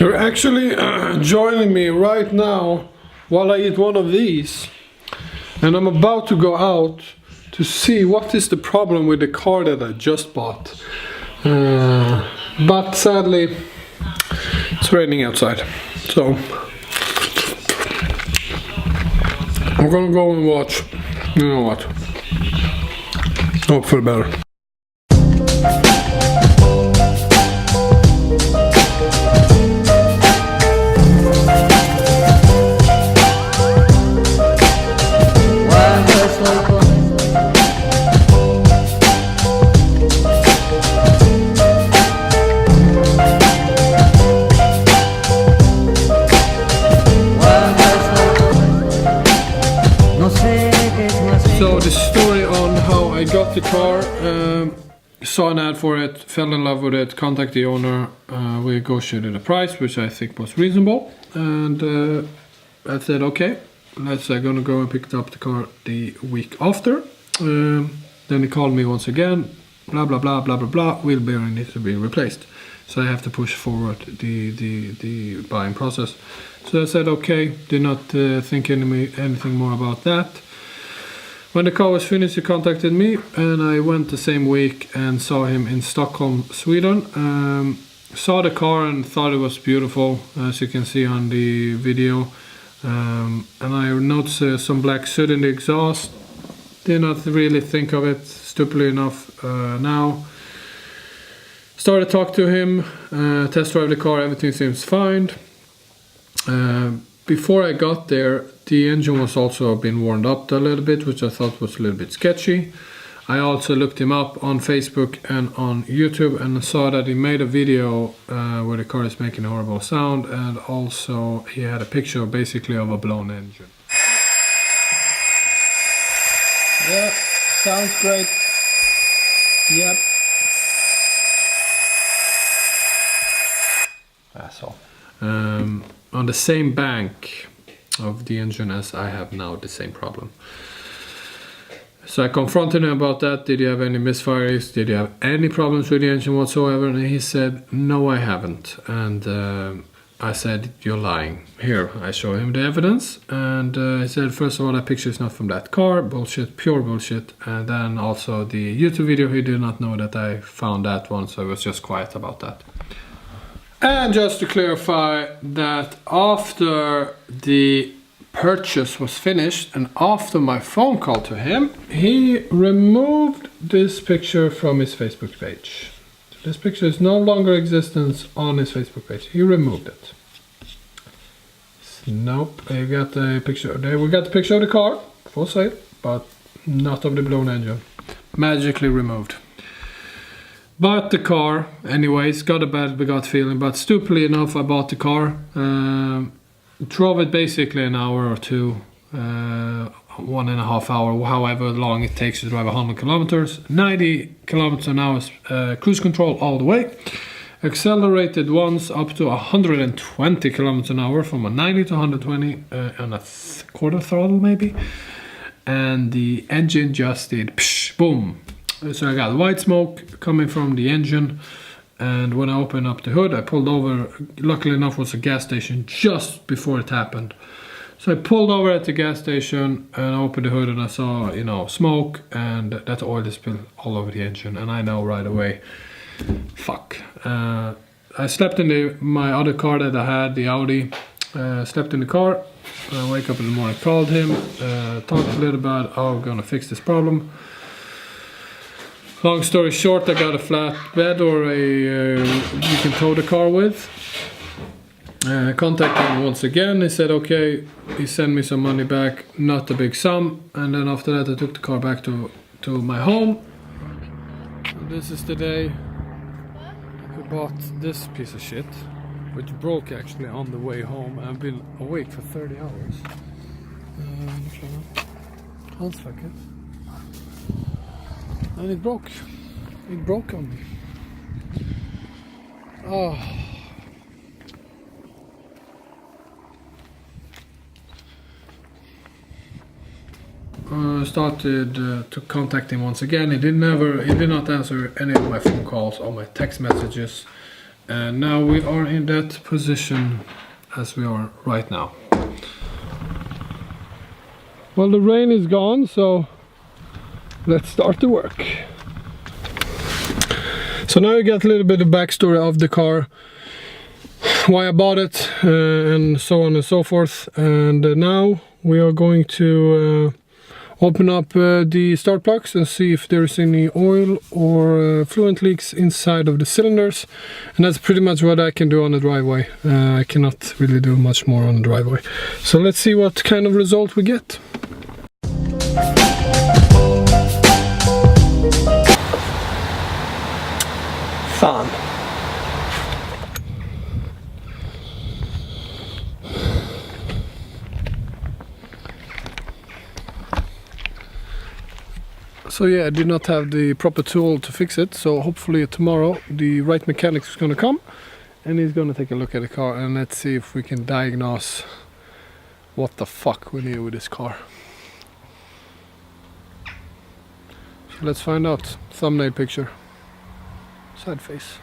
You're actually joining me right now while I eat one of these, and I'm about to go out to see what is the problem with the car that I just bought. But sadly it's raining outside, so I'm gonna go and watch. You know what? Hope for the better. So the story on how I got the car, saw an ad for it, fell in love with it, contacted the owner, we negotiated a price which I think was reasonable, and I said okay, let's gonna go and pick up the car the week after. Then he called me once again, blah blah blah blah blah blah, wheel bearing needs to be replaced, so I have to push forward the buying process. So I said okay, did not think anything more about that. When the car was finished, he contacted me, and I went the same week and saw him in Stockholm, Sweden. Saw the car and thought it was beautiful, as you can see on the video. And I noticed some black soot in the exhaust. Did not really think of it, stupidly enough, now. Started to talk to him, test drive the car, everything seems fine. Before I got there, the engine was also been warmed up a little bit, which I thought was a little bit sketchy. I also looked him up on Facebook and on YouTube and saw that he made a video where the car is making a horrible sound, and also he had a picture basically of a blown engine. Yeah, sounds great. Yep. That's all. On the same bank of the engine as I have now, the same problem. So I confronted him about that. Did you have any misfires? Did you have any problems with the engine whatsoever? And he said, no, I haven't. And I said, you're lying. Here, I show him the evidence. And he said, first of all, that picture is not from that car. Bullshit, pure bullshit. And then also the YouTube video, he did not know that I found that one, so I was just quiet about that. And just to clarify that after the purchase was finished and after my phone call to him, he removed this picture from his Facebook page. So this picture is no longer existence on his Facebook page. He removed it. Nope, you got the picture there. We got the picture of the car, for sale, but not of the blown engine. Magically removed. Bought the car anyways, got a bad gut feeling, but stupidly enough I bought the car. Drove it basically an hour or two, 1.5 hours, however long it takes to drive 100 kilometers. 90 kilometers an hour cruise control all the way. Accelerated once up to 120 kilometers an hour, from a 90 to 120 on a quarter throttle maybe. And the engine just did psh, boom. So I got white smoke coming from the engine, and when I opened up the hood, I pulled over. Luckily enough, it was a gas station just before it happened. So I pulled over at the gas station and opened the hood, and I saw, you know, smoke, and that oil is spilled all over the engine. And I know right away, fuck. I slept in my other car that I had, the Audi. Slept in the car. I wake up in the morning, called him, talked a little about how we're gonna fix this problem. Long story short, I got a flat bed or a you can tow the car with. Contacted him once again. He said okay. He sent me some money back, not a big sum. And then after that, I took the car back to my home. And this is the day I bought this piece of shit, which broke actually on the way home. I've been awake for 30 hours. Hold a second. And it broke. It broke on me. Oh. Started to contact him once again. He did not answer any of my phone calls or my text messages. And now we are in that position as we are right now. Well, the rain is gone, so let's start the work. So now you get a little bit of backstory of the car, why I bought it, and so on and so forth. And now we are going to open up the start plugs and see if there's any oil or fluid leaks inside of the cylinders. And that's pretty much what I can do on the driveway. I cannot really do much more on the driveway. So let's see what kind of result we get. Fan. So yeah, I did not have the proper tool to fix it, so hopefully tomorrow the right mechanic is gonna come and he's gonna take a look at the car, and let's see if we can diagnose what the fuck we need with this car. So let's find out. Thumbnail picture. Side face.